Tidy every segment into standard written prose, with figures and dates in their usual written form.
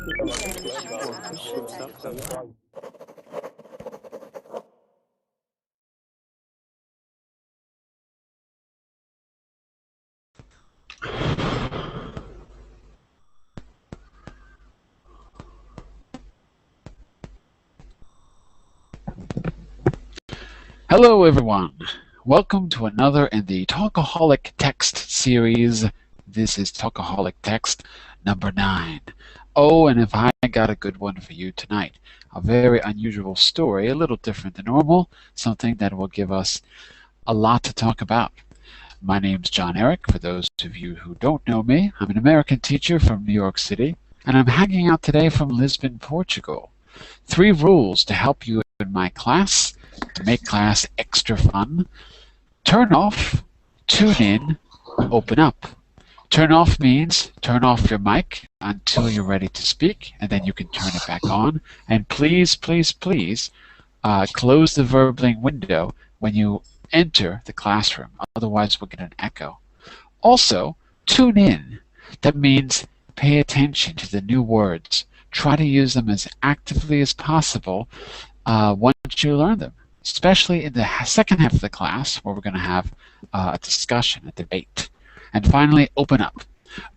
Hello everyone, welcome to another in the Talkaholic text series. This is Talkaholic text number 9. Oh, and if I got a good one for you tonight, a very unusual story, a little different than normal, something that will give us a lot to talk about. My name's Jon-Eric, for those of you who don't know me. I'm an American teacher from New York City, and I'm hanging out today from Lisbon, Portugal. 3 rules to help you in my class, to make class extra fun. Turn off, tune in, open up. Turn off means turn off your mic until you're ready to speak, and then you can turn it back on. And please, please, please close the verbling window when you enter the classroom. Otherwise, we'll get an echo. Also, tune in. That means pay attention to the new words. Try to use them as actively as possible once you learn them, especially in the second half of the class where we're going to have a discussion, a debate. And finally, open up.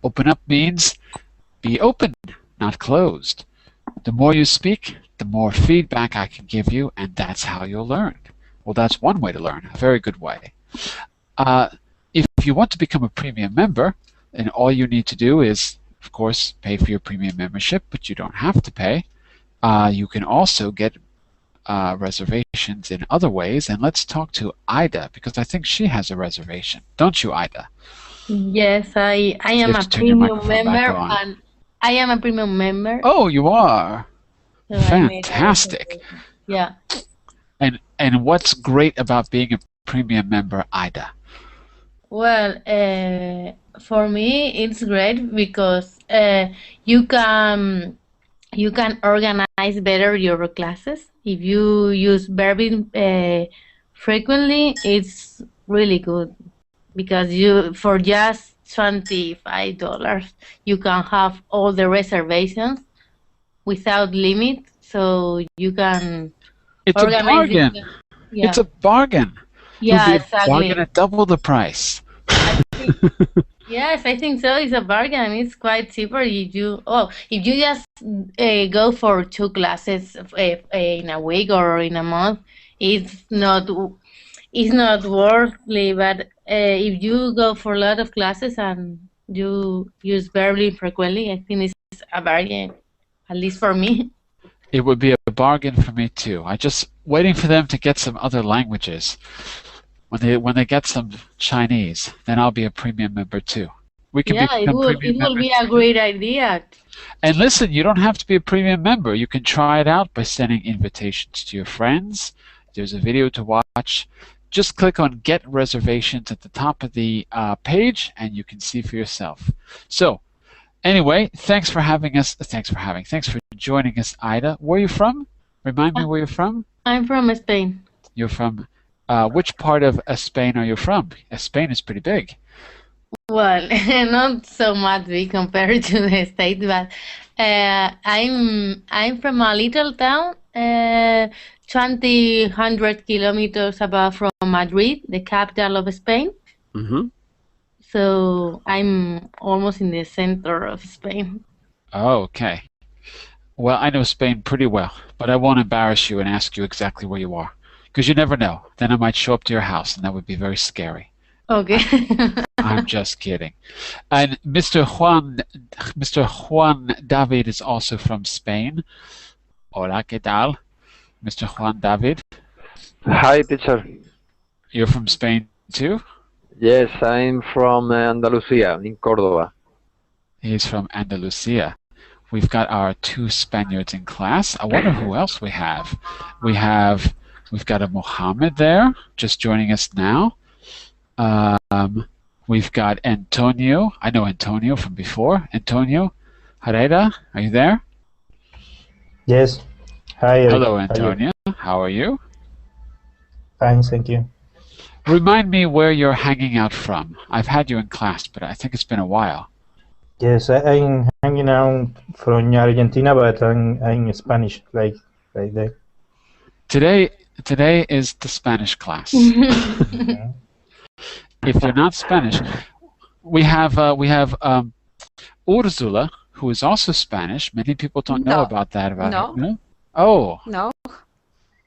Open up means be open, not closed. The more you speak, the more feedback I can give you, and that's how you'll learn. Well, that's one way to learn, a very good way. If you want to become a premium member, then all you need to do is, of course, pay for your premium membership, but you don't have to pay. You can also get reservations in other ways, and let's talk to Ida, because I think she has a reservation. Don't you, Ida? Yes, I am a premium member, and I am a premium member. Oh, you are? So fantastic. Yeah. And what's great about being a premium member, Ida? Well, for me, it's great because you can organize better your classes. If you use verbing frequently, it's really good because for just $25 you can have all the reservations without limit, so you can. It's a bargain. Yeah. It's a bargain. Yeah, exactly. A bargain at double the price. Yes, I think so. It's a bargain. It's quite cheaper if you just go for 2 classes in a week or in a month. It's not worthly. But if you go for a lot of classes and you use verbally frequently, I think it's a bargain, at least for me. It would be a bargain for me too. I'm just waiting for them to get some other languages. When they get some Chinese, then I'll be a premium member too. We can become premium members. It will be a great idea. And listen, you don't have to be a premium member. You can try it out by sending invitations to your friends. There's a video to watch. Just click on Get Reservations at the top of the page, and you can see for yourself. So, anyway, thanks for having us. Thanks for joining us, Ida. Where are you from? Remind me where you're from. I'm from Spain. You're from. Which part of Spain are you from? Spain is pretty big. Well, not so much big compared to the States, but I'm from a little town, 200 kilometers above from Madrid, the capital of Spain. Mm-hmm. So I'm almost in the center of Spain. Oh, okay. Well, I know Spain pretty well, but I won't embarrass you and ask you exactly where you are. Because you never know. Then I might show up to your house, and that would be very scary. Okay. I'm just kidding. And Mr. Juan David is also from Spain. Hola, ¿qué tal? Mr. Juan David. Hi, teacher. You're from Spain too? Yes, I'm from Andalusia, in Córdoba. He's from Andalusia. We've got our 2 Spaniards in class. I wonder who else we have. We've got a Mohammed there, just joining us now. We've got Antonio. I know Antonio from before. Antonio Herrera, are you there? Yes. Hi. Hello, Antonio. How are you? Fine, thank you. Remind me where you're hanging out from. I've had you in class, but I think it's been a while. Yes, I'm hanging out from Argentina, but I'm Spanish, like that. Today is the Spanish class. Yeah. If you're not Spanish, we have Ursula, who is also Spanish. Many people don't know about that about her. No? Oh. No.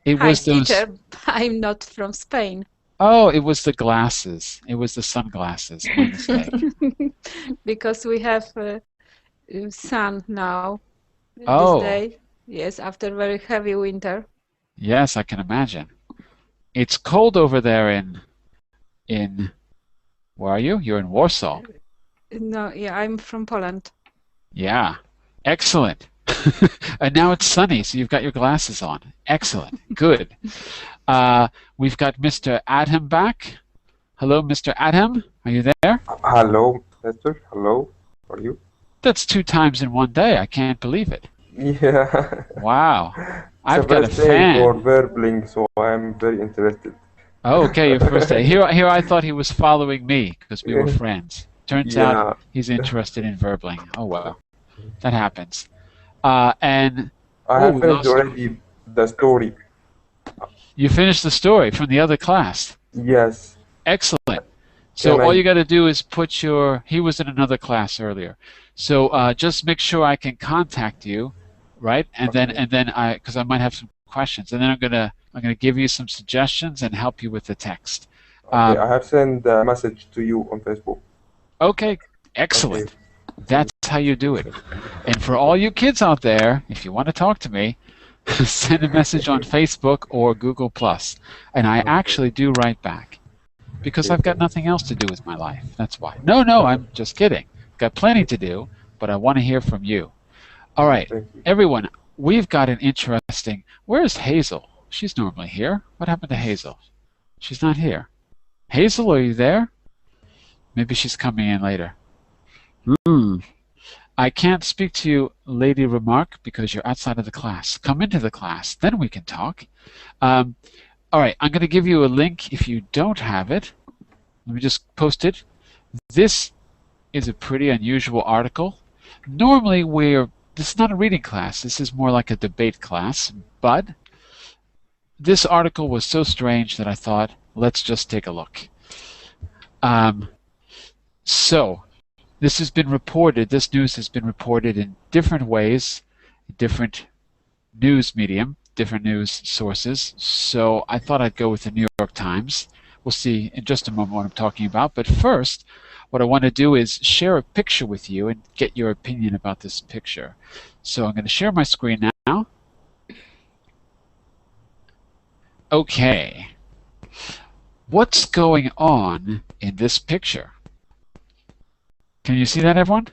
It Hi, was those. teacher. I'm not from Spain. Oh, it was the glasses. It was the sunglasses. My mistake. Because we have sun now Oh. this day. Yes, after very heavy winter. Yes, I can imagine. It's cold over there in where are you? You're in Warsaw. No, yeah, I'm from Poland. Yeah. Excellent. And now it's sunny, so you've got your glasses on. Excellent. Good. We've got Mr. Adham back. Hello, Mr. Adham. Are you there? Hello, Lester. Hello. How are you? That's 2 times in one day. I can't believe it. Yeah. Wow. It's I've got a first day fan. for verbling, so I'm very interested. Oh, okay, your first day. Here I thought he was following me because we were friends. Turns out he's interested in verbling. Oh, well. That happens. And I have finished already the story. You finished the story from the other class. Yes. Excellent. So all you got to do is put your. He was in another class earlier, so just make sure I can contact you, right? And then because I might have some questions, and then I'm gonna give you some suggestions and help you with the text. Okay, I have sent a message to you on Facebook. Okay, excellent. Okay. That's how you do it. And for all you kids out there, if you want to talk to me, send a message on Facebook or Google+. And I actually do write back. Because I've got nothing else to do with my life. That's why. No, I'm just kidding. Got plenty to do, but I want to hear from you. All right, everyone, we've got an interesting... Where's Hazel? She's normally here. What happened to Hazel? She's not here. Hazel, are you there? Maybe she's coming in later. I can't speak to you, Lady Remark, because you're outside of the class. Come into the class, then we can talk. All right, I'm going to give you a link if you don't have it. Let me just post it. This is a pretty unusual article. Normally, this is not a reading class. This is more like a debate class. But this article was so strange that I thought, let's just take a look. So, this has been reported, this news has been reported in different ways, different news medium, different news sources. So I thought I'd go with the New York Times. We'll see in just a moment what I'm talking about. But first, what I want to do is share a picture with you and get your opinion about this picture. So I'm going to share my screen now. Okay. What's going on in this picture? Can you see that, everyone?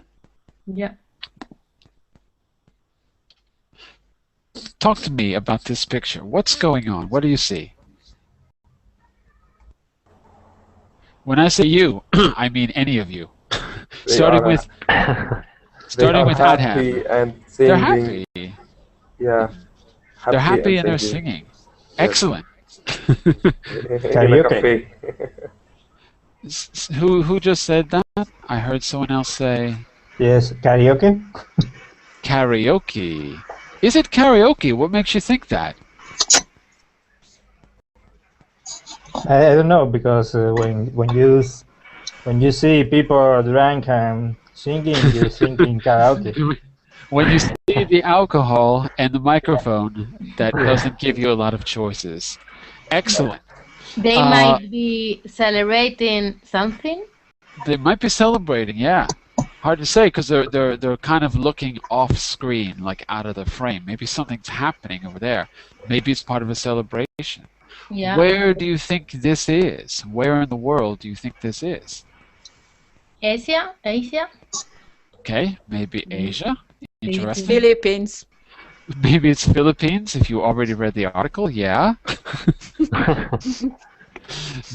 Yeah. Talk to me about this picture. What's going on? What do you see? When I say you, I mean any of you. starting with happy and singing. They're happy. Yeah. They're happy and they're singing. Yes. Excellent. Karaoke. Who just said that? I heard someone else say... Yes, karaoke. Karaoke. Is it karaoke? What makes you think that? I don't know, because when you see people drunk and singing, you're thinking karaoke. When you see the alcohol and the microphone, that doesn't give you a lot of choices. Excellent. They might be celebrating something. They might be celebrating, yeah. Hard to say because they're kind of looking off screen, like out of the frame. Maybe something's happening over there. Maybe it's part of a celebration. Yeah. Where do you think this is? Where in the world do you think this is? Asia. Okay, maybe Asia. Interesting. Philippines. Maybe it's Philippines if you already read the article, yeah.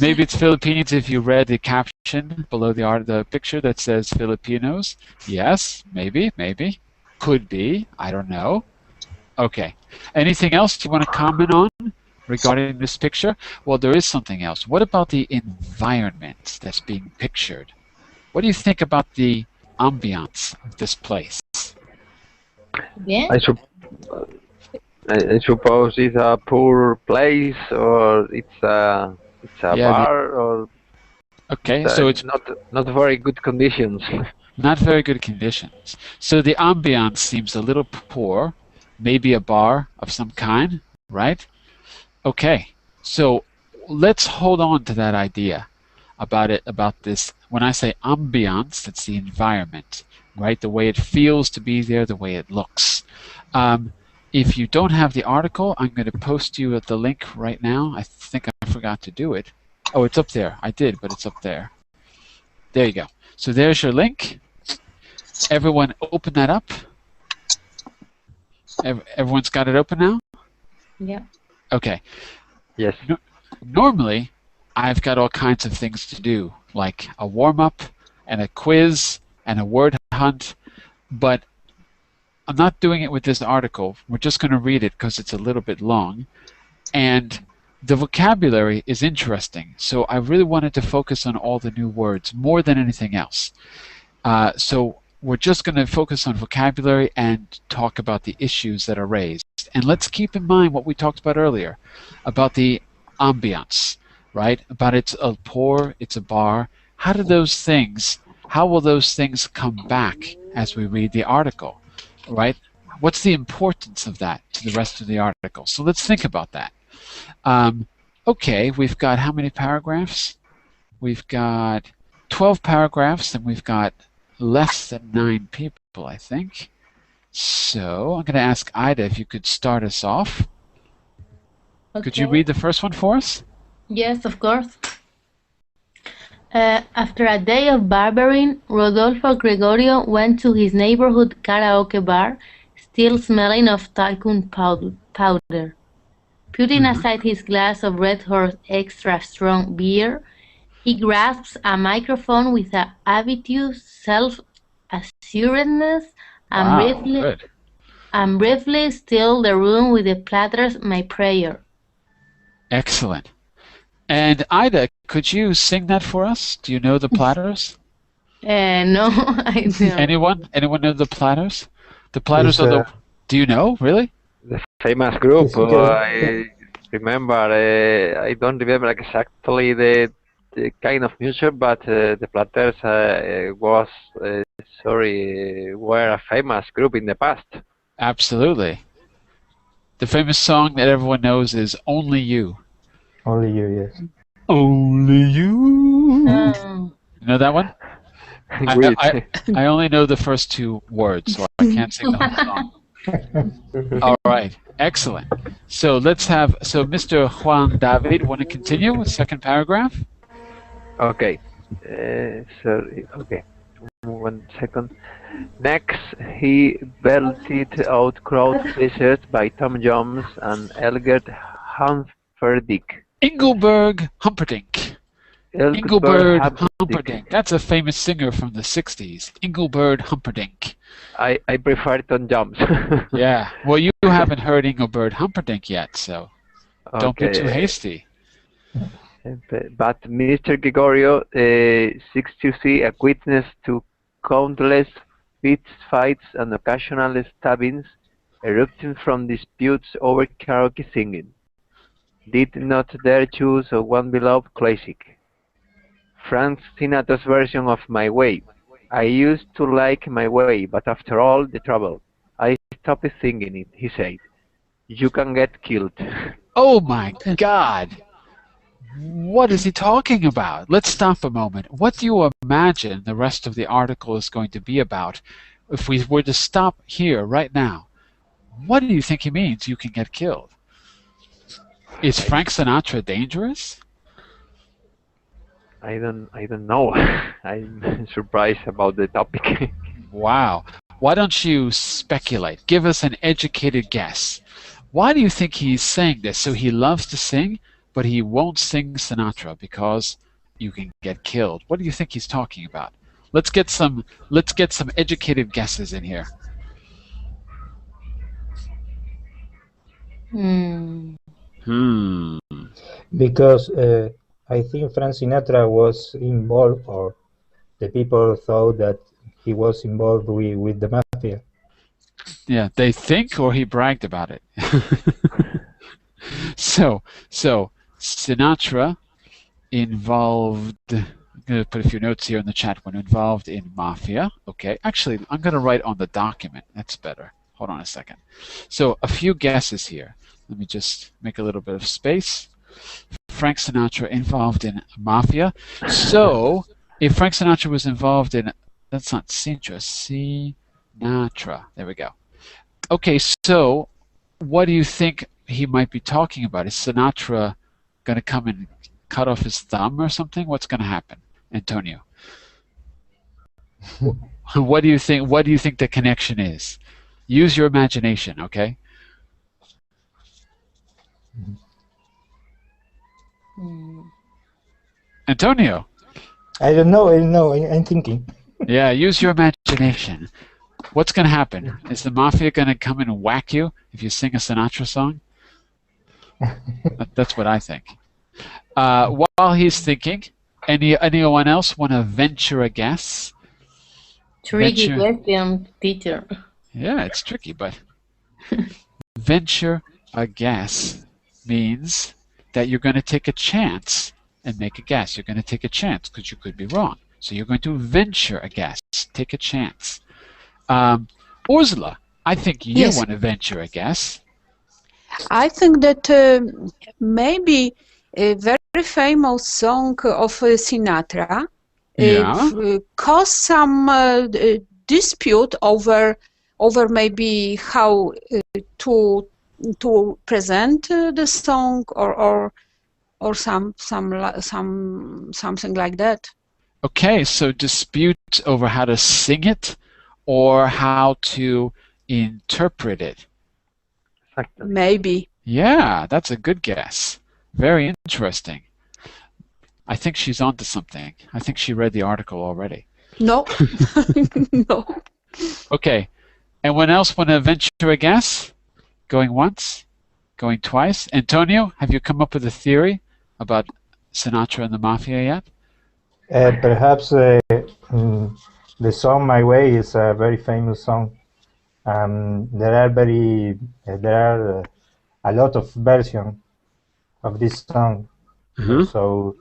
Maybe it's Philippines if you read the caption below the picture that says Filipinos. Yes, maybe. Could be, I don't know. Okay. Anything else you want to comment on regarding this picture? Well, there is something else. What about the environment that's being pictured? What do you think about the ambiance of this place? Yeah. I suppose it's a poor place, or it's a Yeah, bar, or okay, so it's not very good conditions. not very good conditions. So the ambiance seems a little poor, maybe a bar of some kind, right? Okay, so let's hold on to that idea about this. When I say ambiance, it's the environment, right? The way it feels to be there, the way it looks. If you don't have the article, I'm going to post you at the link right now. I think I forgot to do it. Oh, it's up there. I did, but it's up there. There you go. So there's your link. Everyone open that up. Everyone's got it open now? Yeah. Okay. Yes. Normally, I've got all kinds of things to do, like a warm-up and a quiz and a word hunt, but I'm not doing it with this article. We're just going to read it because it's a little bit long. And the vocabulary is interesting, so I really wanted to focus on all the new words more than anything else. So we're just going to focus on vocabulary and talk about the issues that are raised. And let's keep in mind what we talked about earlier, about the ambiance, right? About it's a pour, it's a bar. How will those things come back as we read the article, right? What's the importance of that to the rest of the article? So let's think about that. Okay, we've got how many paragraphs? We've got 12 paragraphs, and we've got less than 9 people, I think. So I'm going to ask Ida if you could start us off. Okay. Could you read the first one for us? Yes, of course. After a day of barbering, Rodolfo Gregorio went to his neighborhood karaoke bar, still smelling of talcum powder. Putting aside his glass of Red Horse extra strong beer, he grasps a microphone with an obvious self-assuredness and briefly still the room with the platters my prayer. Excellent. And Ida, could you sing that for us? Do you know the platters? No, I don't. Anyone know the platters? The platters are the... Do you know, really? The famous group. I remember. I don't remember exactly the kind of music, but the Platters were a famous group in the past. Absolutely. The famous song that everyone knows is "Only You." Only you, yes. Only you. You know that one? I only know the first 2 words, so I can't sing the whole song. All right, excellent. So let's have, Mr. Juan David, want to continue with second paragraph? Okay. Sorry. Okay. 1 second. Next, he belted out Crowd Pleasers by Tom Jones and Elgert Humperdinck. Engelbert Humperdinck. Engelbert Humperdinck. That's a famous singer from the 60s. Engelbert Humperdinck. I prefer Tom Jones. Yeah. Well, you haven't heard Engelbert Humperdinck yet, so don't be too hasty. But Mr. Gregorio seeks to see a witness to countless fights and occasional stabbings erupting from disputes over karaoke singing. Did not dare choose one beloved classic. Frank Sinatra's version of My Way. I used to like My Way, but after all the trouble, I stopped singing it, he said. You can get killed. Oh my God! What is he talking about? Let's stop a moment. What do you imagine the rest of the article is going to be about if we were to stop here right now? What do you think he means you can get killed? Is Frank Sinatra dangerous? I don't know. I'm surprised about the topic. Wow. Why don't you speculate? Give us an educated guess. Why do you think he's saying this? So he loves to sing, but he won't sing Sinatra because you can get killed. What do you think he's talking about? Let's get some educated guesses in here. Because I think Frank Sinatra was involved, or the people thought that he was involved with the mafia. Yeah, they think, or he bragged about it. So Sinatra involved. I'm going to put a few notes here in the chat. When involved in mafia. Okay, actually, I'm going to write on the document. That's better. Hold on a second. So a few guesses here. Let me just make a little bit of space. Frank Sinatra involved in mafia. So if Frank Sinatra was involved in, that's not Sinatra, Sinatra. There we go. Okay, so what do you think he might be talking about? Is Sinatra going to come and cut off his thumb or something? What's going to happen, Antonio? What do you think? What do you think the connection is? Use your imagination, okay? Antonio. I don't know. I'm thinking. Yeah, use your imagination. What's going to happen? Is the mafia going to come and whack you if you sing a Sinatra song? That's what I think. While he's thinking, anyone else want to venture a guess? Tricky question, teacher. Yeah, it's tricky, but venture a guess means that you're going to take a chance and make a guess. You're going to take a chance because you could be wrong. So you're going to venture a guess, take a chance. Ursula, I think you want to venture a guess. I think that maybe a very famous song of Sinatra caused some dispute over maybe how to present the song or something like that. Okay, so dispute over how to sing it or how to interpret it. Maybe. Yeah, that's a good guess. Very interesting. I think she's onto something. I think she read the article already. No. No. Okay. Anyone else want to venture a guess? Going once? Going twice? Antonio, have you come up with a theory about Sinatra and the Mafia yet? Perhaps the song "My Way" is a very famous song. There are a lot of versions of this song. So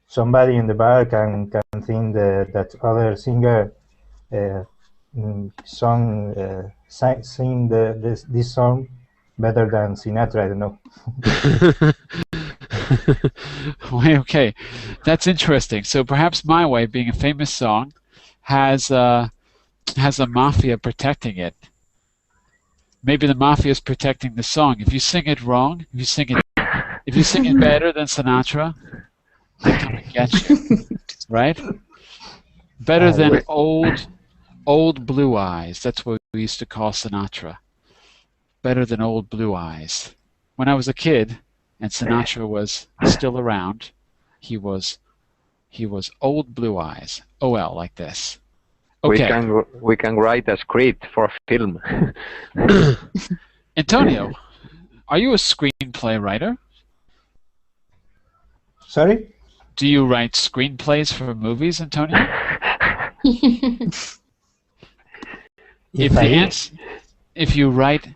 somebody in the bar can think that other singer sing this song better than Sinatra. I don't know. Okay, that's interesting. So perhaps "My Way," being a famous song, has a mafia protecting it. Maybe the mafia is protecting the song. If you sing it wrong, if you sing it better than Sinatra, they come and get you, right? Better than old Blue Eyes. That's what we used to call Sinatra. Better than old Blue Eyes. When I was a kid and Sinatra was still around, he was old Blue Eyes. OL, like this. Okay. We can write a script for a film. Antonio, are you a screenplay writer? Sorry? Do you write screenplays for movies, Antonio? If you write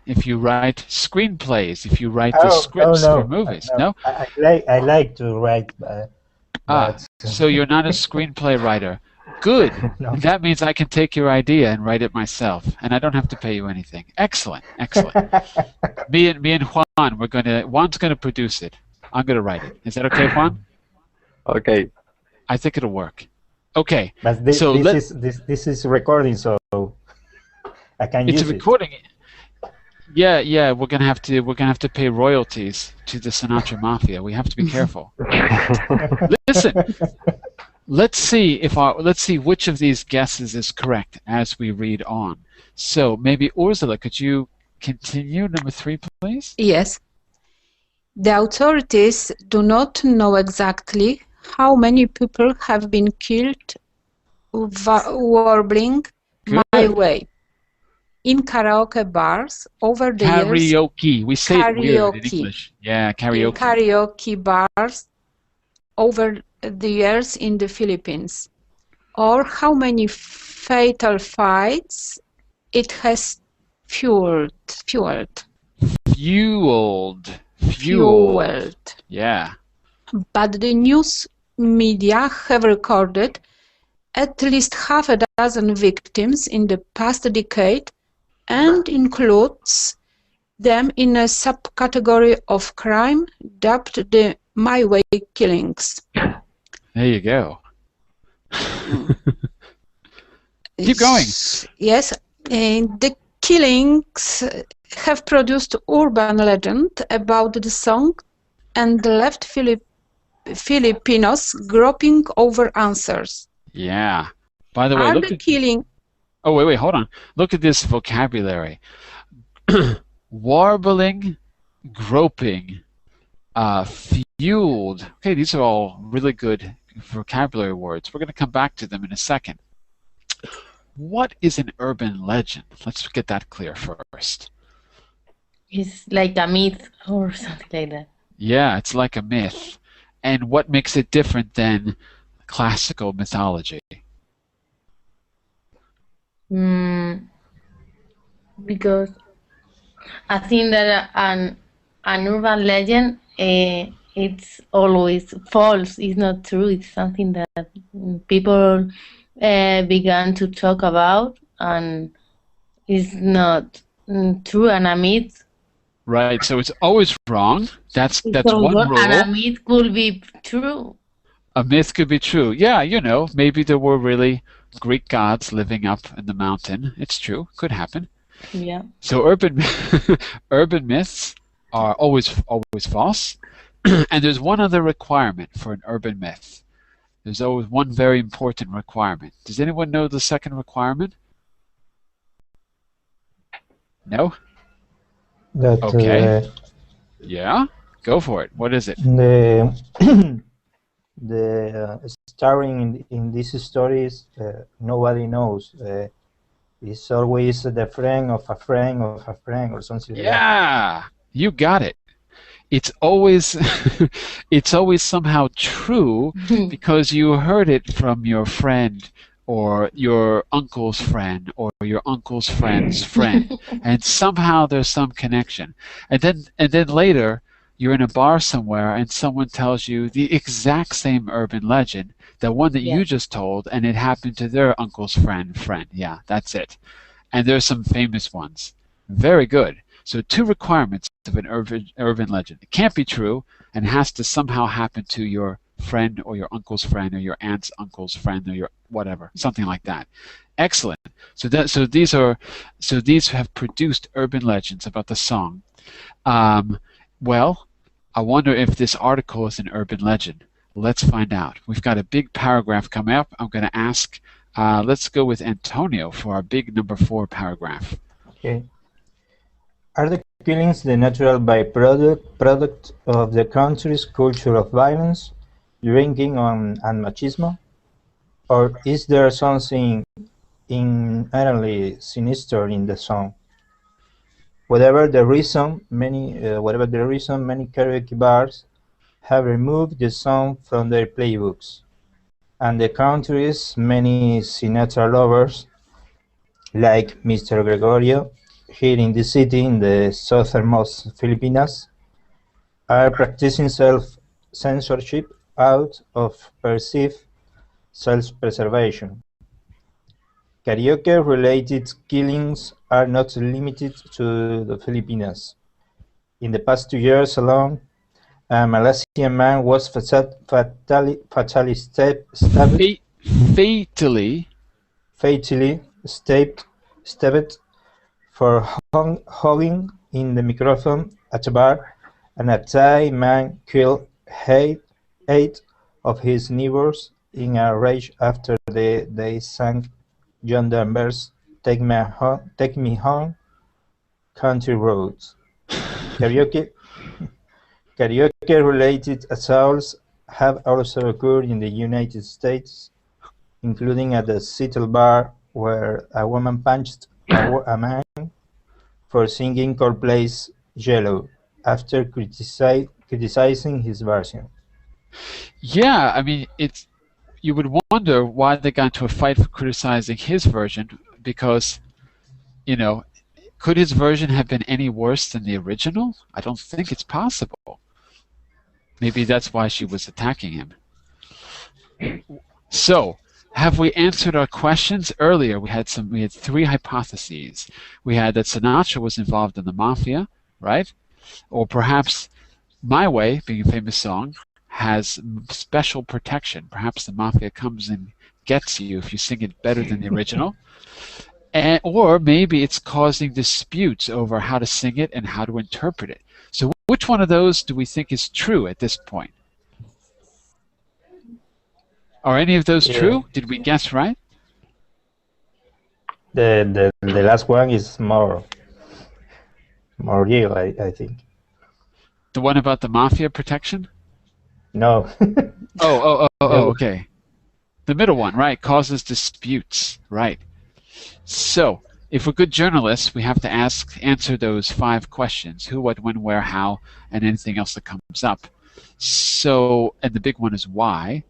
screenplays, if you write the scripts for movies, no? I like to write. So you're not a screenplay writer. Good. No. That means I can take your idea and write it myself, and I don't have to pay you anything. Excellent, excellent. me and Juan, Juan's gonna produce it. I'm gonna write it. Is that okay, Juan? Okay. I think it'll work. Okay. But this is recording, so I can use it. It's a recording. Yeah. We're gonna have to pay royalties to the Sinatra Mafia. We have to be careful. Listen. Let's see which of these guesses is correct as we read on. So maybe Ursula, could you continue number 3, please? Yes. The authorities do not know exactly how many people have been killed warbling "My Way" in karaoke bars over the years. Karaoke. We say it weird in English. Yeah, karaoke. In karaoke bars over the years in the Philippines, or how many fatal fights it has fueled. Yeah. But the news media have recorded at least half a dozen victims in the past decade and includes them in a subcategory of crime dubbed the My Way killings. There you go. Keep going. Yes, the killings have produced urban legend about the song and left Filipinos groping over answers. Yeah. By the way, Are look the at... killing... Oh, wait, hold on. Look at this vocabulary. Warbling, groping, fueled. Okay, these are all really good vocabulary words. We're going to come back to them in a second. What is an urban legend? Let's get that clear first. It's like a myth or something like that. Yeah, it's like a myth. And what makes it different than classical mythology? Because I think that an urban legend, it's always false. It's not true. It's something that people began to talk about, and it's not true. And a myth. Right. So it's always wrong. That's one rule. And a myth could be true. A myth could be true. Yeah, you know, maybe there were really Greek gods living up in the mountain. It's true. Could happen. Yeah. So urban myths are always false. And there's one other requirement for an urban myth. There's always one very important requirement. Does anyone know the second requirement? No? Okay. Yeah? Go for it. What is it? The starring in these stories, nobody knows. It's always the friend of a friend of a friend or something like that. Yeah, you got it. It's always somehow true because you heard it from your friend or your uncle's friend or your uncle's friend's friend, and somehow there's some connection. And then later you're in a bar somewhere and someone tells you the exact same urban legend, the one that you just told, and it happened to their uncle's friend. Yeah, that's it. And there's some famous ones. Very good. So 2 requirements of an urban legend. It can't be true and has to somehow happen to your friend or your uncle's friend or your aunt's uncle's friend or your whatever, something like that. Excellent. So these have produced urban legends about the song. Well, I wonder if this article is an urban legend. Let's find out. We've got a big paragraph coming up. I'm going to ask, let's go with Antonio for our big number 4 paragraph. Okay. Are the killings the natural product of the country's culture of violence, drinking, and machismo? Or is there something inherently sinister in the song? Whatever the reason, many karaoke bars have removed the song from their playbooks, and the country's many Sinatra lovers, like Mr. Gregorio, here in the city in the southernmost Philippines, are practicing self-censorship out of perceived self-preservation. Karaoke-related killings are not limited to the Philippines. In the past 2 years alone, a Malaysian man was fatally stabbed for hogging in the microphone at a bar, and a Thai man killed 8 of his neighbors in a rage after they sang John Denver's Take Me Home, Country Roads. Karaoke-related assaults have also occurred in the United States, including at the Seattle bar, where a woman punched a man for singing Coldplay's Yellow after criticizing his version. Yeah, I mean, you would wonder why they got into a fight for criticizing his version, because, could his version have been any worse than the original? I don't think it's possible. Maybe that's why she was attacking him. So, have we answered our questions? Earlier we had three hypotheses. We had that Sinatra was involved in the mafia, right? Or perhaps My Way, being a famous song, has special protection. Perhaps the mafia comes and gets you if you sing it better than the original. Or maybe it's causing disputes over how to sing it and how to interpret it. So which one of those do we think is true at this point? Are any of those true? Did we guess right? The last one is more real, I think. The one about the mafia protection? No. Okay. The middle one, right, causes disputes, right. So, if we're good journalists, we have to answer those 5 questions: who, what, when, where, how, and anything else that comes up. So, and the big one is why.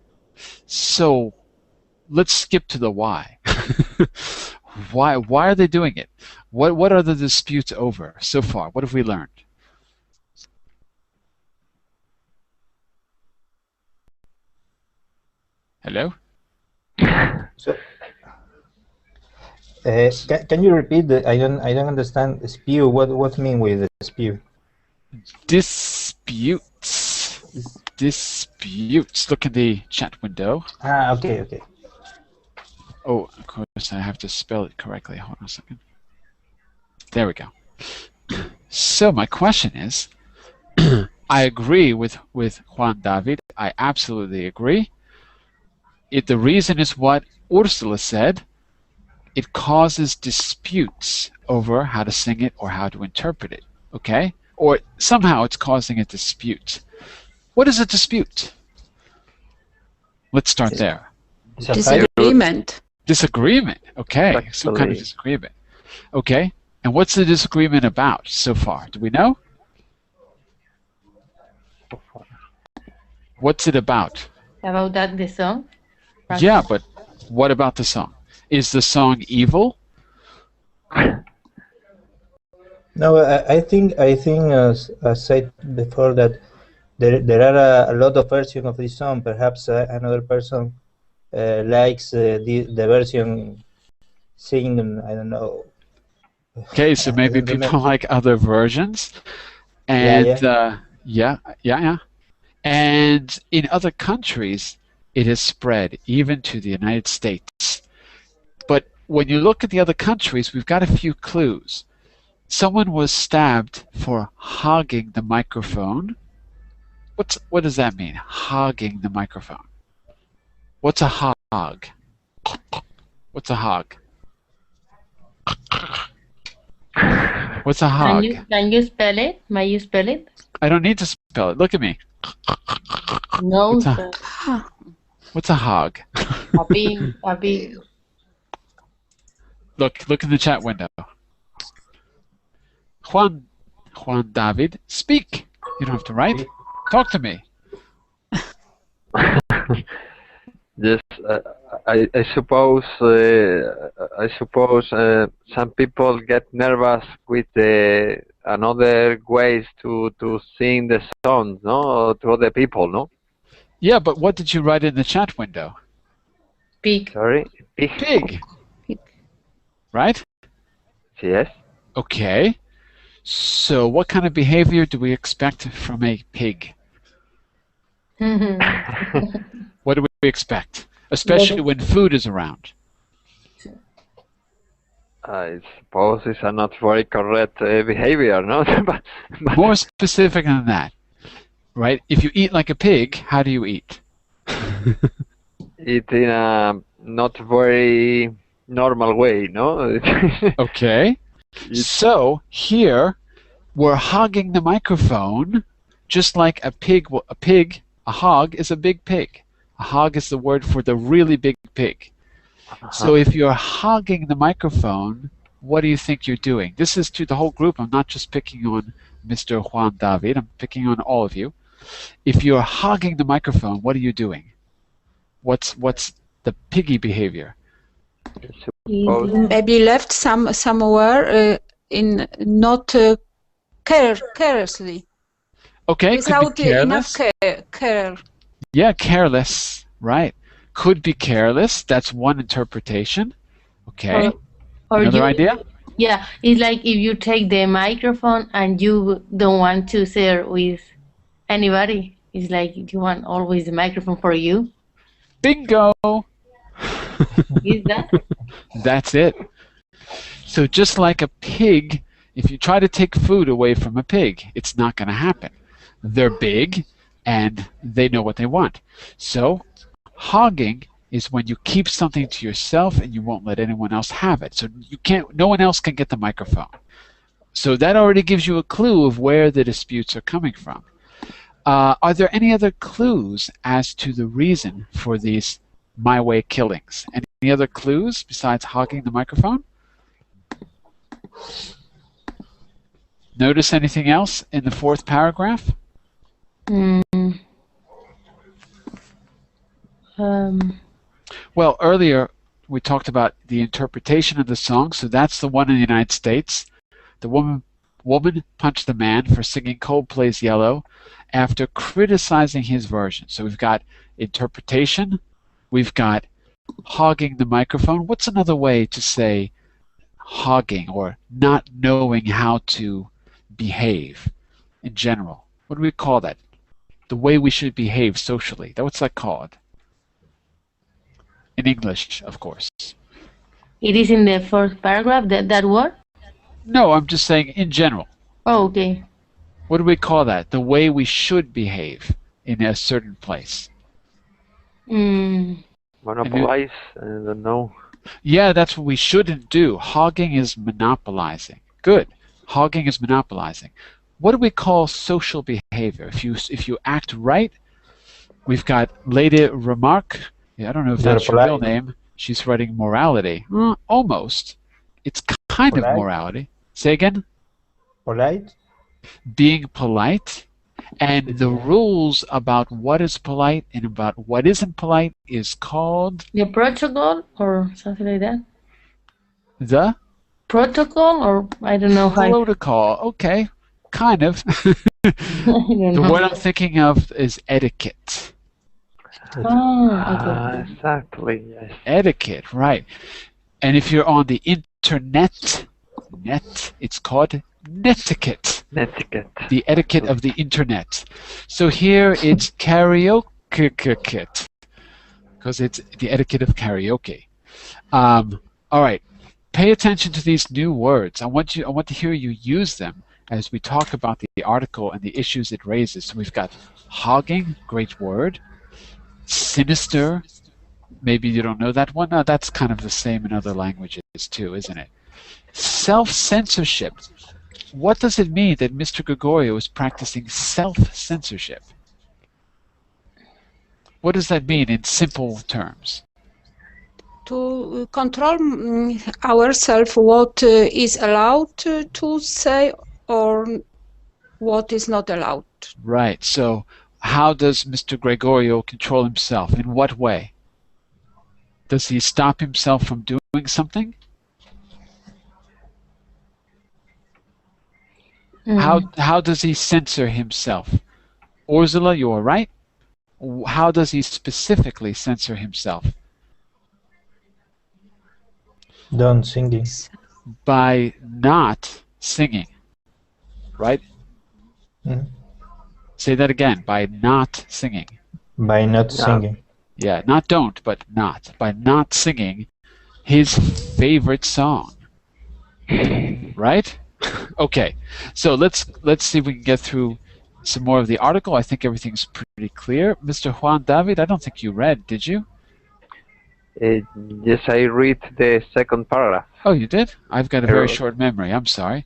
So, let's skip to the why. Why are they doing it? What are the disputes over so far? What have we learned? Hello? So, can you repeat? I don't understand. Spew. What mean with the spew? Disputes. Look in the chat window. Okay. Oh, of course, I have to spell it correctly. Hold on a second. There we go. So my question is, I agree with Juan David. I absolutely agree. The reason is what Ursula said. It causes disputes over how to sing it or how to interpret it. Okay? Or somehow it's causing a dispute. What is a dispute? Let's start there. Disagreement. Disagreement. Okay. Some kind of disagreement. Okay. And what's the disagreement about so far? Do we know? What's it about? About the song? Yeah, but what about the song? Is the song evil? No, I think as I said before that there are a lot of versions of this song. Perhaps another person likes the version singing. I don't know. Okay, so maybe people like other versions, and yeah. And in other countries, it has spread even to the United States. But when you look at the other countries, we've got a few clues. Someone was stabbed for hogging the microphone. What does that mean? Hogging the microphone. What's a hog? What's a hog? What's a hog? Can you spell it? May you spell it? I don't need to spell it. Look at me. No. What's a hog? A pig. Look in the chat window. Juan David, speak. You don't have to write. Talk to me. Yes, I suppose some people get nervous with another ways to sing the song, no, to other people, no. Yeah, but what did you write in the chat window? Pig. Sorry, Pig. Right? Yes. Okay. So, what kind of behavior do we expect from a pig? What do we expect? Especially when food is around. I suppose it's a not very correct behavior, no? but More specific than that, right? If you eat like a pig, how do you eat? Eat in a not very normal way, no? Okay. So here we're hogging the microphone, just like a pig. A hog is a big pig. A hog is the word for the really big pig. So if you're hogging the microphone, what do you think you're doing? This is to the whole group. I'm not just picking on Mr. Juan David. I'm picking on all of you. If you're hogging the microphone, what are you doing? What's the piggy behavior? Maybe left somewhere in not carelessly. Okay, could Without be enough careless. care. Yeah, careless. Right. Could be careless. That's one interpretation. Okay. Or Another you, idea? yeah, it's like if you take the microphone and you don't want to share with anybody. It's like you want always the microphone for you. Bingo! Is that? That's it. So just like a pig, if you try to take food away from a pig, it's not going to happen. They're big and they know what they want. So hogging is when you keep something to yourself and you won't let anyone else have it. So no one else can get the microphone. So that already gives you a clue of where the disputes are coming from. Are there any other clues as to the reason for these my way killings? Any other clues besides hogging the microphone? Notice anything else in the fourth paragraph? Well, earlier we talked about the interpretation of the song, so that's the one in the United States. The woman punched the man for singing Coldplay's Yellow after criticizing his version. So we've got interpretation, we've got hogging the microphone. What's another way to say hogging or not knowing how to behave in general? What do we call that? The way we should behave socially. What's that called? In English, of course. It is in the fourth paragraph, that word? No, I'm just saying in general. Oh, okay. What do we call that? The way we should behave in a certain place. Monopolize? I don't know. Yeah, that's what we shouldn't do. Hogging is monopolizing. Good. Hogging is monopolizing. What do we call social behavior? If you act right, we've got Lady Remarque. Yeah, I don't know if that's your real name. She's writing morality. Almost. It's kind of morality. Say again? Polite? Being polite. And the rules about what is polite and about what isn't polite is called... The protocol or something like that? The? Protocol or I don't know how. Protocol. Okay. Kind of. The word I'm thinking of is etiquette. Okay. Exactly, yes. Etiquette, right. And if you're on the internet, it's called netiquette. Netiquette. The etiquette of the internet. So here it's karaoke, because it's the etiquette of karaoke. All right. Pay attention to these new words. I want to hear you use them as we talk about the article and the issues it raises. So we've got hogging, great word. Sinister, maybe you don't know that one. No, that's kind of the same in other languages too, isn't it? Self-censorship. What does it mean that Mr. Gregorio is practicing self-censorship? What does that mean in simple terms? To control ourselves, what is allowed to say or what is not allowed. Right. So how does Mr. Gregorio control himself? In what way? Does he stop himself from doing something? How does he censor himself? Ursula, you are right. How does he specifically censor himself? Don't singing. By not singing, right? Mm. Say that again. By not singing. By not singing. Yeah, not don't, but not. By not singing his favorite song. Right? Okay. So let's see if we can get through some more of the article. I think everything's pretty clear. Mr. Juan David, I don't think you read, did you? Yes, I read the second paragraph. Oh, you did? I've got a very short memory. I'm sorry.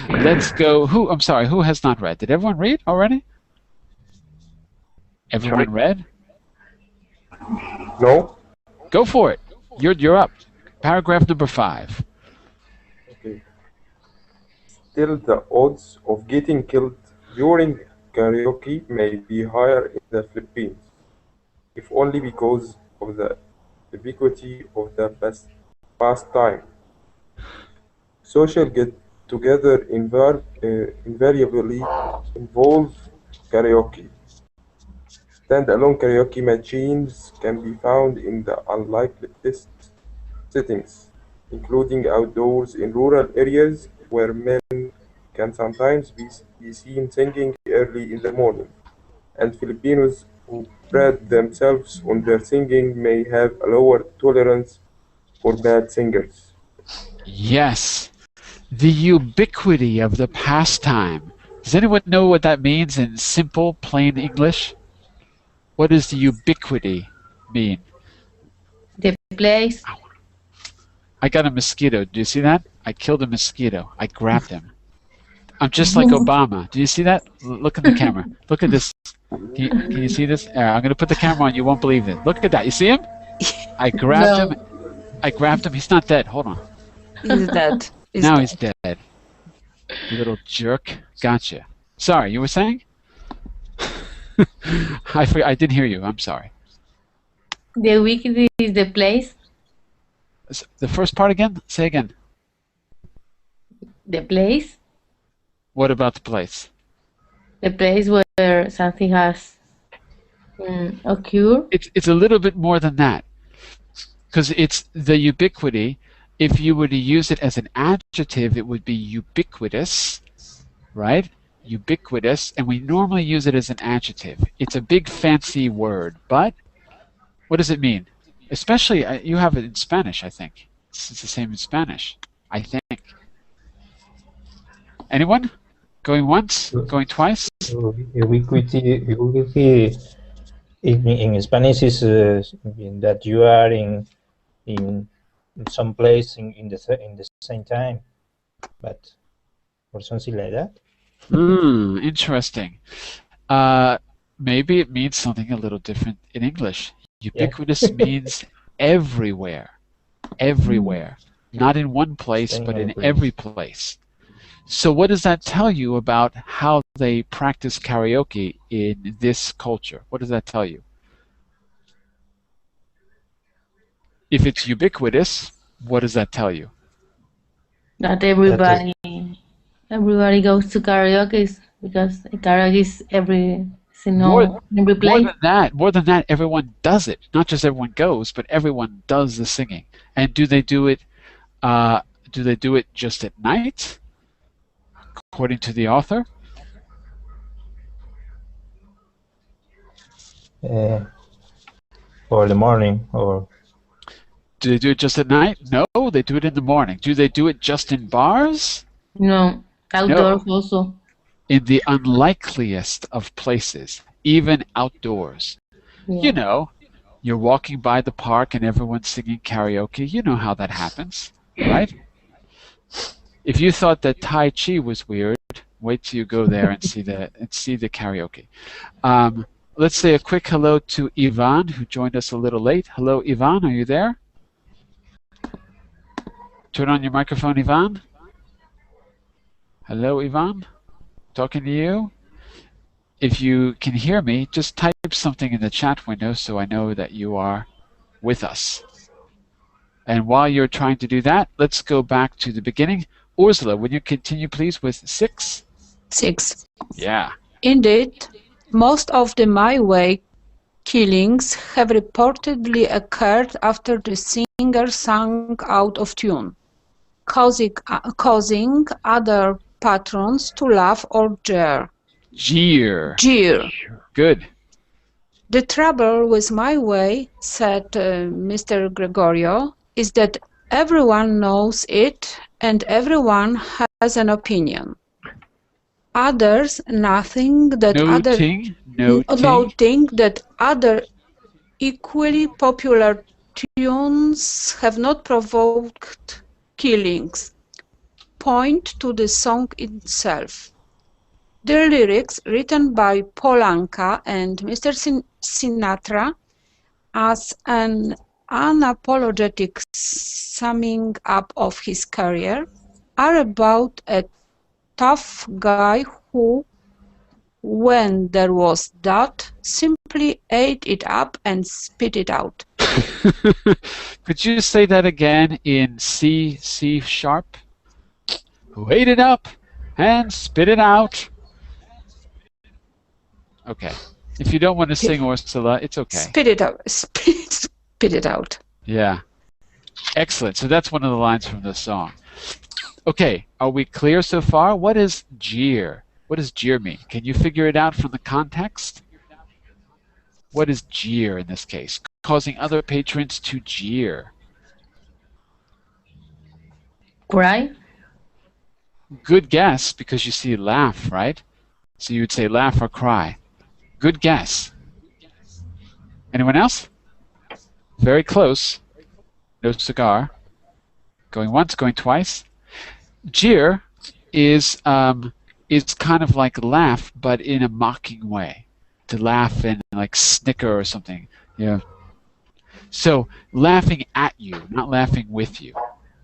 Let's go. Who has not read? Did everyone read already? Everyone read? No? Go for it. You're up. Paragraph number 5. Okay. Still, the odds of getting killed during karaoke may be higher in the Philippines. if only because of the ubiquity of the pastime. Social get-together invariably involve karaoke. Stand-alone karaoke machines can be found in the unlikeliest settings, including outdoors in rural areas where men can sometimes be seen singing early in the morning, and Filipinos who pride themselves on their singing may have a lower tolerance for bad singers. Yes, the ubiquity of the pastime. Does anyone know what that means in simple, plain English? What does the ubiquity mean? The place. I got a mosquito. Do you see that? I killed a mosquito. I grabbed him. I'm just like Obama. Do you see that? Look at the camera. Look at this. Can you see this? I'm going to put the camera on. You won't believe it. Look at that. You see him? I grabbed him. I grabbed him. He's not dead. Hold on. Is that? Now he's dead. You little jerk. Gotcha. Sorry, you were saying? I didn't hear you. I'm sorry. The ubiquity is the place. The first part again? Say again. The place. What about the place? The place where something has occurred. It's a little bit more than that. Because it's the ubiquity. If you were to use it as an adjective, it would be ubiquitous, right? Ubiquitous, and we normally use it as an adjective. It's a big fancy word, but what does it mean? Especially, you have it in Spanish, I think. It's the same in Spanish, I think. Anyone? Going once? Going twice? Ubiquity in Spanish is that you are in some place in the same time, but or something like that. Interesting. Maybe it means something a little different in English. Ubiquitous means everywhere. Everywhere. Not in one place, but in every place. So what does that tell you about how they practice karaoke in this culture? What does that tell you? If it's ubiquitous, what does that tell you? That everybody goes to karaoke because karaoke is every place. More than that, everyone does it. Not just everyone goes, but everyone does the singing. And do they do it? Just at night, according to the author? Or the morning, or. Do they do it just at night? No, they do it in the morning. Do they do it just in bars? No, outdoors also. In the unlikeliest of places, even outdoors. Yeah. You know, you're walking by the park and everyone's singing karaoke. You know how that happens, right? If you thought that Tai Chi was weird, wait till you go there and see the karaoke. Let's say a quick hello to Ivan, who joined us a little late. Hello, Ivan. Are you there? Turn on your microphone, Ivan. Hello, Ivan. Talking to you. If you can hear me, just type something in the chat window so I know that you are with us. And while you're trying to do that, let's go back to the beginning. Ursula, would you continue, please, with 6? 6. Yeah. Indeed, most of the My Way killings have reportedly occurred after the singer sang out of tune, causing other patrons to laugh or jeer. Jeer. Good. The trouble with My Way, said Mr. Gregorio, is that everyone knows it and everyone has an opinion. Others noting that other equally popular tunes have not provoked killings point to the song itself. The lyrics, written by Paul Anka and Mr. Sinatra as an unapologetic summing up of his career, are about a tough guy who, When there was doubt, simply ate it up and spit it out. Could you say that again in C sharp? Who ate it up and spit it out? Okay. If you don't want to sing Ursula, it's okay. Spit it out. Spit it out. Yeah. Excellent. So that's one of the lines from the song. Okay. Are we clear so far? What is jeer? What does jeer mean? Can you figure it out from the context? What is jeer in this case? Causing other patrons to jeer. Cry? Good guess, because you see laugh, right? So you would say laugh or cry. Good guess. Anyone else? Very close. No cigar. Going once, going twice. Jeer is kind of like laugh, but in a mocking way. To laugh and like snicker or something. Yeah. So laughing at you, not laughing with you,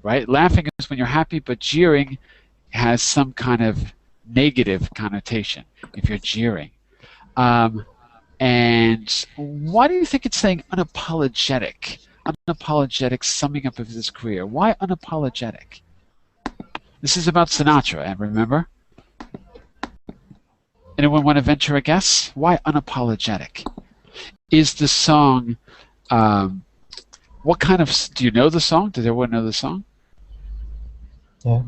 right? Laughing is when you're happy, but jeering has some kind of negative connotation if you're jeering. And why do you think it's saying unapologetic? Unapologetic, summing up of his career. Why unapologetic? This is about Sinatra, and remember? Anyone want to venture a guess? Why unapologetic? Is the song, what kind of, do you know the song? Does everyone know the song? Yeah.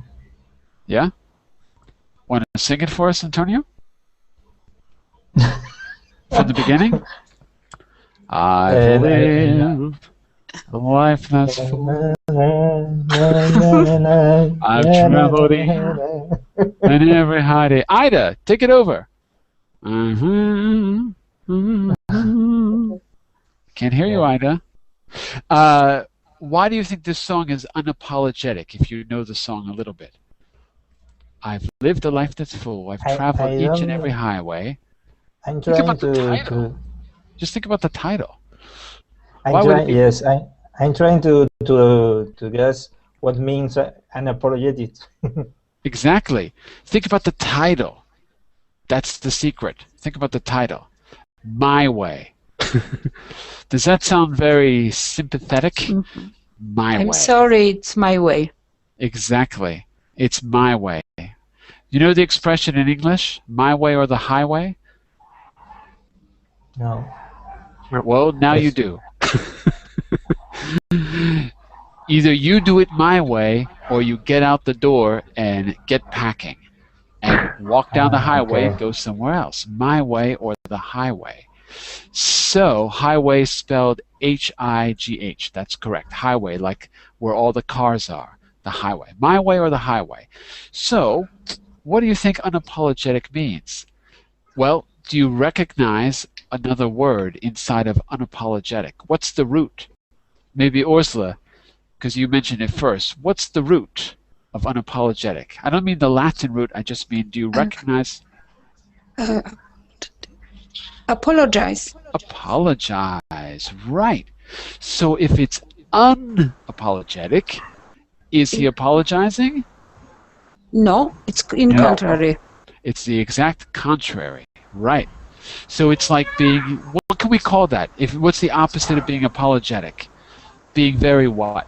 Yeah? Want to sing it for us, Antonio? From the beginning? I've lived a life that's full. I've traveled in and every high day. Ida, take it over. Can't hear you, Ida. Why do you think this song is unapologetic, if you know the song a little bit? I've lived a life that's full. I've traveled each and every highway. I'm Think trying about the title. to Just think about the title. I'm trying to guess what means unapologetic. Exactly. Think about the title. That's the secret. Think about the title. My Way. Does that sound very sympathetic? Mm-hmm. My way. I'm sorry, it's my way. Exactly. It's my way. You know the expression in English, my way or the highway? No. Well, now you do. Either you do it my way or you get out the door and get packing and walk down the highway and go somewhere else. My way or the highway. So, highway spelled H-I-G-H. That's correct. Highway, like where all the cars are. The highway. My way or the highway. So, what do you think unapologetic means? Well, do you recognize another word inside of unapologetic? What's the root? Maybe Ursula, because you mentioned it first. What's the root of unapologetic? I don't mean the Latin root. I just mean, do you recognize? Apologize. Apologize. Right. So if it's unapologetic, is he apologizing? No, it's in contrary. It's the exact contrary. Right. So it's like being, what can we call that? What's the opposite of being apologetic? Being very what?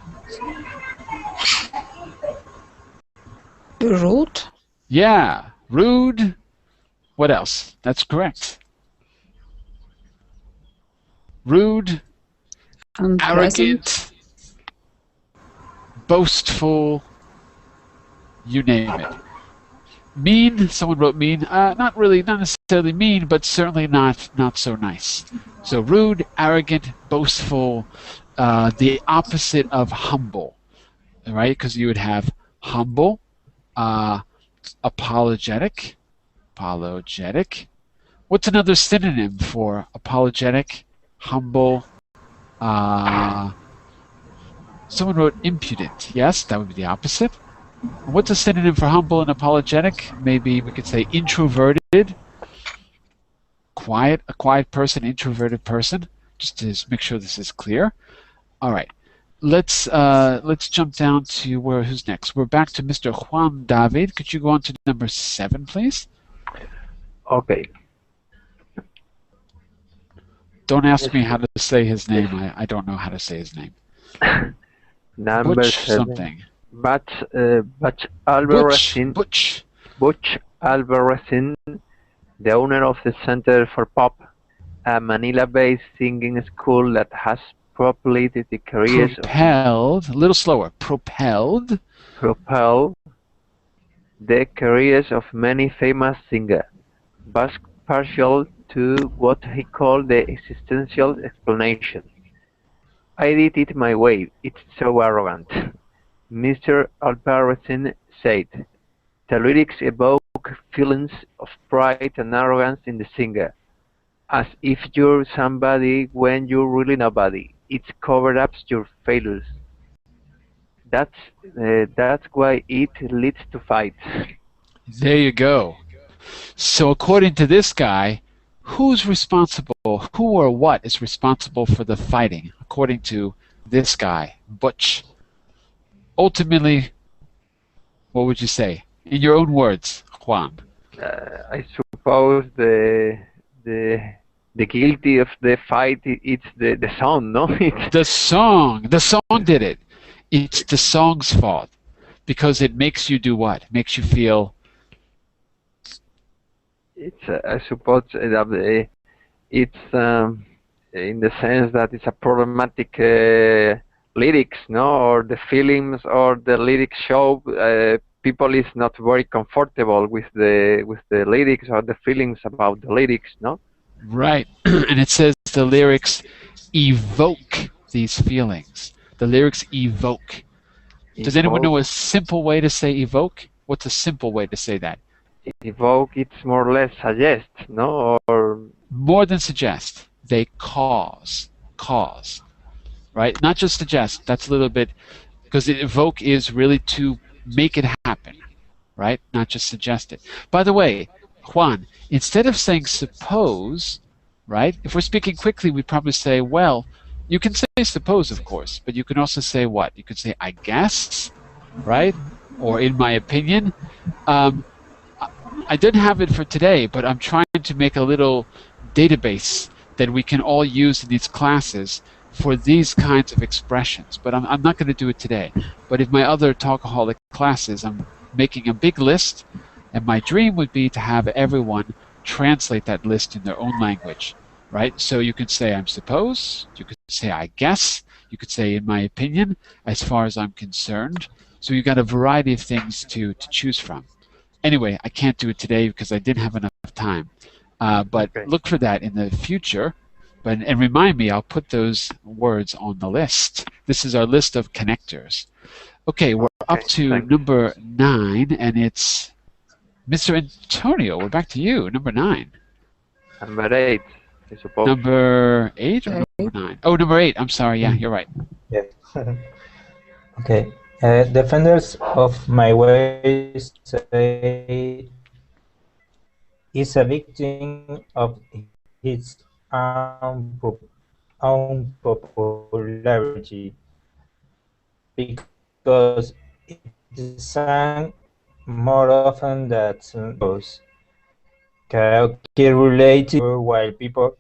Rude. Yeah. Rude. What else? That's correct. Rude. Arrogant. Boastful. You name it. Mean, someone wrote mean. Not necessarily mean, but certainly not so nice. So rude, arrogant, boastful, the opposite of humble, right? Because you would have humble, apologetic. What's another synonym for apologetic, humble? Someone wrote impudent. Yes, that would be the opposite. What's a synonym for humble and apologetic? Maybe we could say introverted, quiet, a quiet person, introverted person. Just to make sure this is clear. All right, let's jump down to who's next? We're back to Mr. Juan David. Could you go on to number 7, please? Okay. Don't ask me how to say his name. I don't know how to say his name. Number Butch 7. something. Butch Alvarezin. Butch Alvarezin, the owner of the Center for Pop, a Manila-based singing school that has propelled the careers Propelled, a little slower. Propelled the careers of many famous singers, but partial to what he called the existential explanation. I did it my way. It's so arrogant. Mr. Alvarezin said. The lyrics evoke feelings of pride and arrogance in the singer, as if you're somebody when you're really nobody. It covers-up your failures. That's why it leads to fights. There you go. So according to this guy, who's responsible, who or what is responsible for the fighting, according to this guy, Butch? Ultimately, what would you say? In your own words, Juan. I suppose the guilty of the fight, it's the song, no? The song did it. It's the song's fault because it makes you do what? Makes you feel. It's I suppose it's in the sense that it's a problematic lyrics, no, or the feelings or the lyrics show people is not very comfortable with the lyrics or the feelings about the lyrics, no? Right, and it says the lyrics evoke these feelings. The lyrics evoke. Does anyone know a simple way to say evoke? What's a simple way to say that? Evoke, it's more or less suggest, no? Or more than suggest. They cause, right? Not just suggest. That's a little bit, because evoke is really to make it happen, right? Not just suggest it. By the way, Juan, instead of saying suppose, right? If we're speaking quickly, we'd probably say, well, you can say suppose, of course, but you can also say what? You could say, I guess, right? Or in my opinion. I didn't have it for today, but I'm trying to make a little database that we can all use in these classes for these kinds of expressions. But I'm not going to do it today. But in my other Talkaholic classes, I'm making a big list, and my dream would be to have everyone translate that list in their own language, right? So you could say, I'm suppose, you could say, I guess, you could say, in my opinion, as far as I'm concerned. So you've got a variety of things to choose from. Anyway, I can't do it today because I didn't have enough time. But okay. Look for that in the future. And remind me, I'll put those words on the list. This is our list of connectors. Okay, we're up to number 9, and it's Mr. Antonio. We're back to you, number 9. Number 8, I suppose. Number 8 or number 9? Oh, number 8. I'm sorry. Yeah, you're right. Yeah. Okay. Defenders of my ways say is a victim of his own popularity because it is sung more often than those karaoke related while people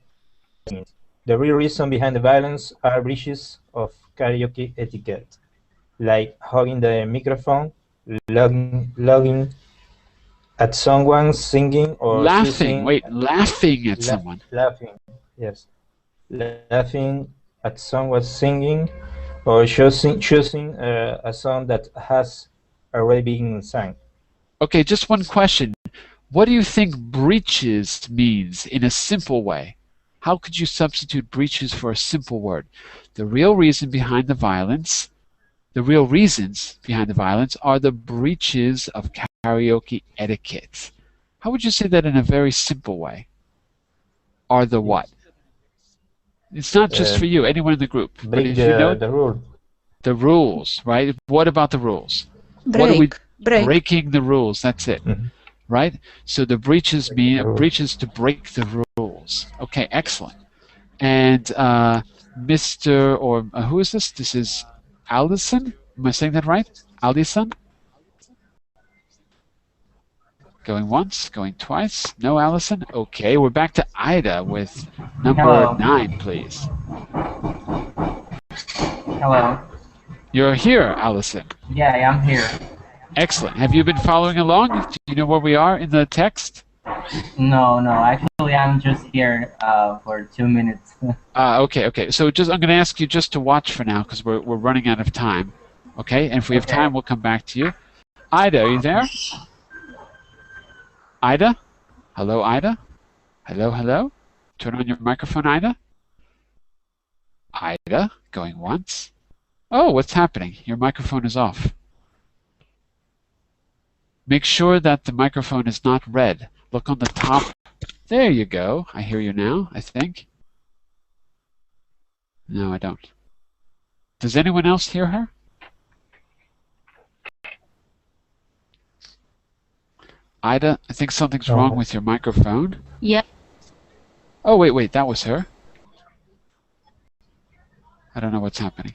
sing it. The real reason behind the violence are breaches of karaoke etiquette, like hogging the microphone, logging at someone singing, or laughing at someone. Laughing, yes. Laughing at someone singing, or choosing a song that has already been sung. Okay, just one question. What do you think breaches means in a simple way? How could you substitute breaches for a simple word? The real reason behind the violence, the real reasons behind the violence are the breaches of karaoke etiquette. How would you say that in a very simple way? Are the what? It's not just for you, anyone in the group. But if you know the rule. The rules, right? What about the rules? Breaking the rules, that's it. Mm-hmm. Right? So the breaches mean breaches to break the rules. Okay, excellent. And Mr. or who is this? This is Allison? Am I saying that right? Allison? Going once, going twice. No, Allison? Okay, we're back to Ida with number Hello. 9, please. Hello. You're here, Allison. Yeah, I'm here. Excellent. Have you been following along? Do you know where we are in the text? No, actually I'm just here for 2 minutes. Okay. So I'm going to ask you just to watch for now because we're running out of time. Okay? And if we have time, we'll come back to you. Ida, are you there? Ida? Hello, Ida? Hello? Turn on your microphone, Ida. Ida, going once. Oh, what's happening? Your microphone is off. Make sure that the microphone is not red. Look on the top. There you go. I hear you now, I think. No, I don't. Does anyone else hear her? Ida, I think something's wrong with your microphone. Yeah. Oh, wait, that was her. I don't know what's happening.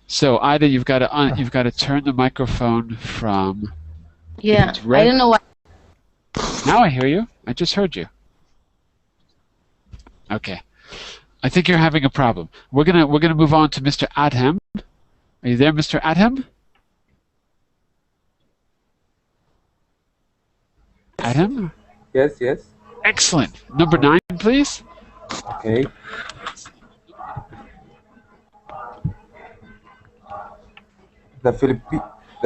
So, Ida, you've got to turn the microphone from. Yeah. I don't know why. Now I hear you. I just heard you. Okay. I think you're having a problem. We're gonna move on to Mr. Adhem. Are you there, Mr. Adhem? Adhem? Yes. Excellent. Number 9, please. Okay. The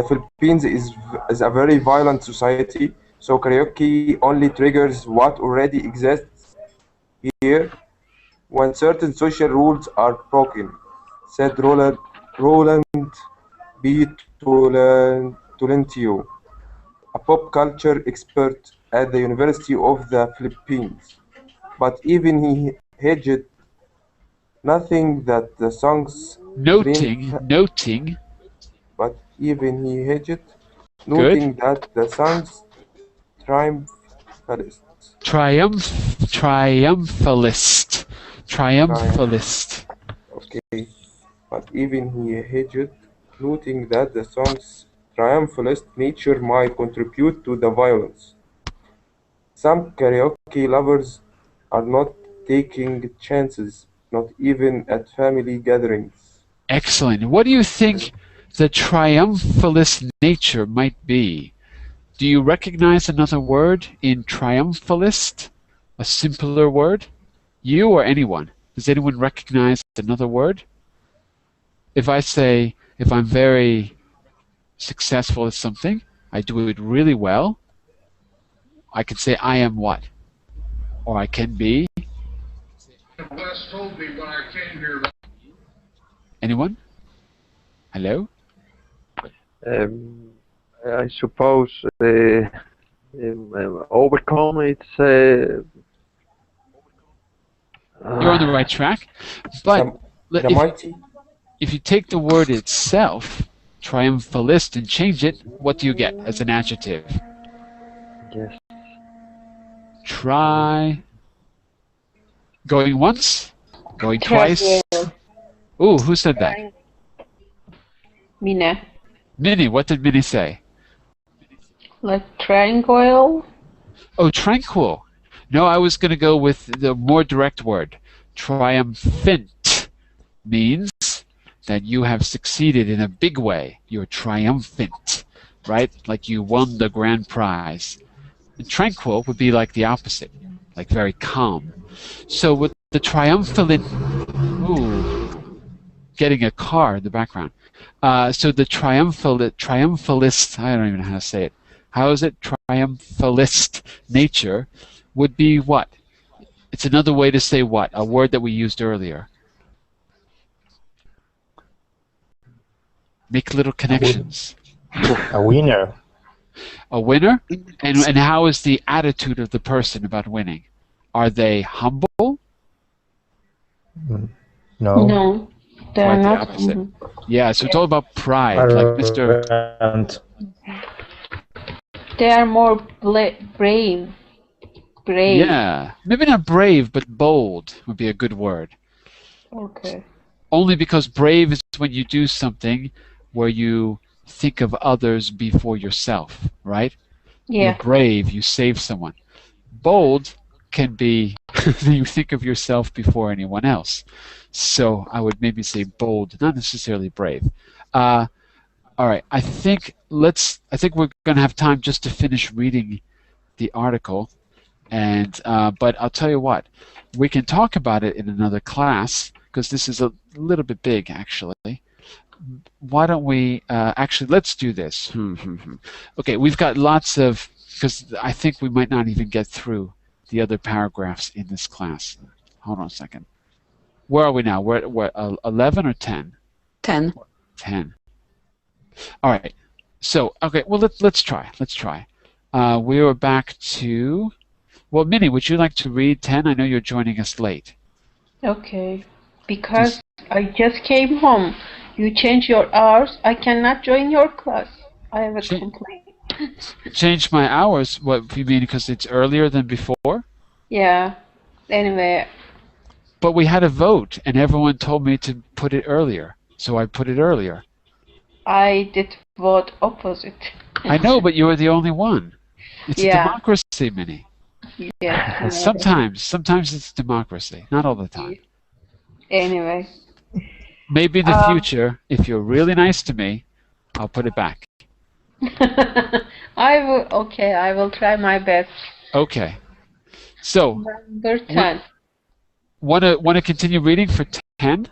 Philippines is a very violent society, so karaoke only triggers what already exists here when certain social rules are broken, said Roland B. Tolentino, a pop culture expert at the University of the Philippines. But even he hedged nothing that the songs Noting. But even he hedged, noting that the songs triumphalist. Okay. But even he hedged, noting that the song's triumphalist nature might contribute to the violence. Some karaoke lovers are not taking chances, not even at family gatherings. Excellent. What do you think the triumphalist nature might be? Do you recognize another word in triumphalist? A simpler word? You or anyone? Does anyone recognize another word? If I say, if I'm very successful at something, I do it really well, I can say I am what? Or I can be. Wes told me when I came here. Anyone? Hello? I suppose overcome it's you're on the right track, but if you take the word itself, triumphalist, and change it, what do you get as an adjective? Yes. Going once? Going twice? Ooh, who said that? Mina. Minnie, what did Minnie say? Like triangle? Oh, tranquil. No, I was going to go with the more direct word. Triumphant means that you have succeeded in a big way. You're triumphant, right? Like you won the grand prize. And tranquil would be like the opposite, like very calm. So with the triumphalant, getting a car in the background. So the triumphalist, I don't even know how to say it. How is it? Triumphalist nature would be what? It's another way to say what? A word that we used earlier. Make little connections. A winner. A winner? And how is the attitude of the person about winning? Are they humble? No. No. Quite the opposite. Yeah, so it's all about pride. Like Mr. They are more brave. Yeah, maybe not brave, but bold would be a good word. Okay. Only because brave is when you do something where you think of others before yourself, right? You're Yeah. brave, you save someone. Bold can be you think of yourself before anyone else. So I would maybe say bold, not necessarily brave. All right, I think we're going to have time just to finish reading the article, and but I'll tell you what, we can talk about it in another class because this is a little bit big actually. Why don't we actually let's do this. Okay, we've got lots of, because I think we might not even get through the other paragraphs in this class. Hold on a second. Where are we now? We're at what, 11 or 10? 10. 10. All right. So, okay, well, let's try. Let's try. We are back to, well, Minnie, would you like to read 10? I know you're joining us late. Okay. Because I just came home. You change your hours. I cannot join your class. I have a complaint. Change my hours? What, you mean because it's earlier than before? Yeah. Anyway. But we had a vote, and everyone told me to put it earlier, so I put it earlier. I did vote opposite. I know, but you were the only one. It's a democracy, Minnie. Yeah. Sometimes it's democracy, not all the time. Anyway. Maybe in the future, if you're really nice to me, I'll put it back. I will try my best. Okay. So, Number 10. Want to continue reading for 10?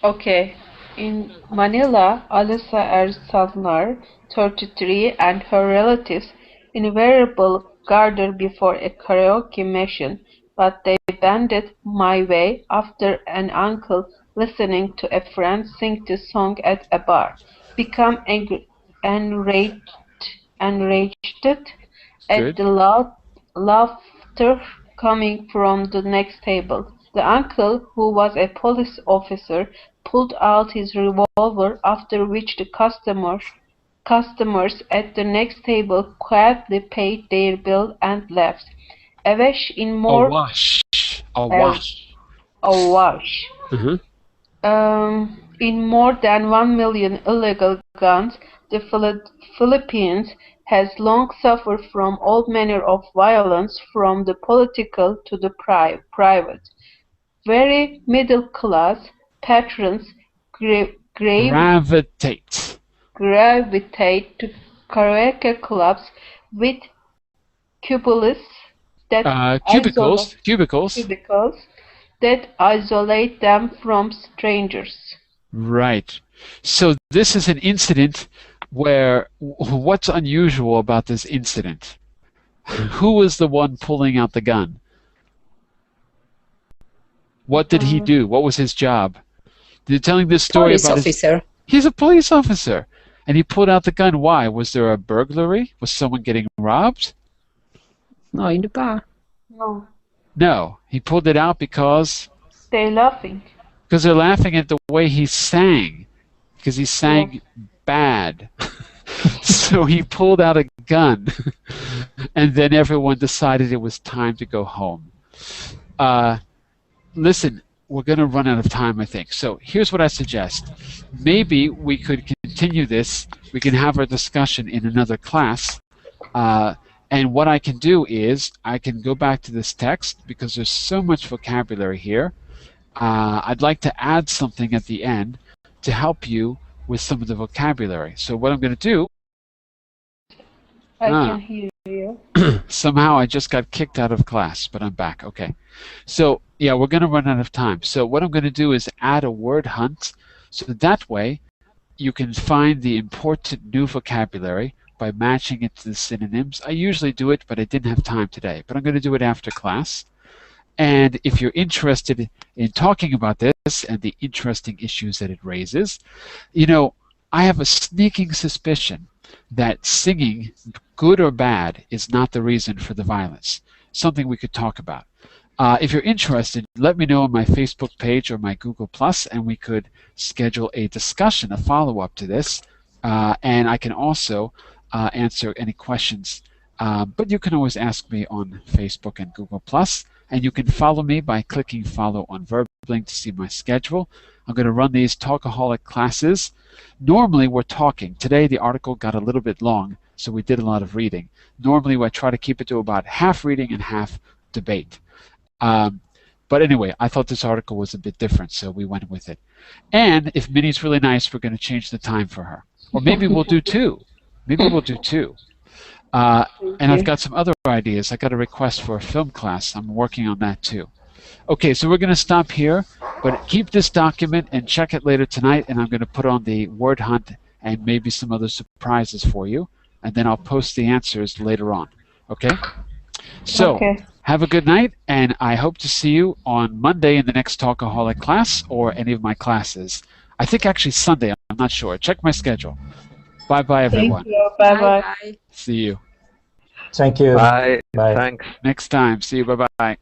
Okay. In Manila, Alisa Ersalnar, 33, and her relatives invariably gathered before a karaoke machine, but they banded My Way after an uncle listening to a friend sing the song at a bar, become enraged at the loud laughter coming from the next table. The uncle, who was a police officer, pulled out his revolver, after which the customers at the next table quietly paid their bill and left. Awash in more in more than 1 million illegal guns, the Philippines has long suffered from all manner of violence, from the political to the private. Very middle-class patrons gravitate to karaoke clubs with cubicles that isolate them from strangers. Right. So this is an incident where, what's unusual about this incident? Who was the one pulling out the gun? What did he do? What was his job? They're telling this story Police about officer. He's a police officer. And he pulled out the gun. Why? Was there a burglary? Was someone getting robbed? No, in the bar. No. He pulled it out because... They're laughing. Because they're laughing at the way he sang. Because he sang bad. So he pulled out a gun. And then everyone decided it was time to go home. Listen, we're going to run out of time, I think. So here's what I suggest. Maybe we could continue this. We can have our discussion in another class. And what I can do is I can go back to this text because there's so much vocabulary here. I'd like to add something at the end to help you with some of the vocabulary. So what I'm going to do... I can hear you. Somehow I just got kicked out of class, but I'm back. Okay. So, yeah, we're going to run out of time. So what I'm going to do is add a word hunt. So that way you can find the important new vocabulary by matching it to the synonyms. I usually do it, but I didn't have time today. But I'm going to do it after class. And if you're interested in talking about this and the interesting issues that it raises, you know, I have a sneaking suspicion that singing, good or bad, is not the reason for the violence. Something we could talk about. If you're interested, let me know on my Facebook page or my Google+, and we could schedule a discussion, a follow-up to this. And I can also answer any questions. But you can always ask me on Facebook and Google+. And you can follow me by clicking follow on Verblink to see my schedule. I'm going to run these Talkaholic classes. Normally we're talking. Today the article got a little bit long, so we did a lot of reading. Normally I try to keep it to about half reading and half debate. But anyway, I thought this article was a bit different, so we went with it. And if Minnie's really nice, we're going to change the time for her. Or maybe we'll do two. Maybe we'll do two. And I've got some other ideas. I got a request for a film class. I'm working on that too. Okay, so we're going to stop here, but keep this document and check it later tonight, and I'm going to put on the word hunt and maybe some other surprises for you, and then I'll post the answers later on. Okay? So, have a good night, and I hope to see you on Monday in the next Talkaholic class or any of my classes. I think actually Sunday, I'm not sure. Check my schedule. Bye-bye, everyone. Thank you. Bye-bye. See you. Thank you. Bye. Bye. Thanks. Next time. See you. Bye-bye.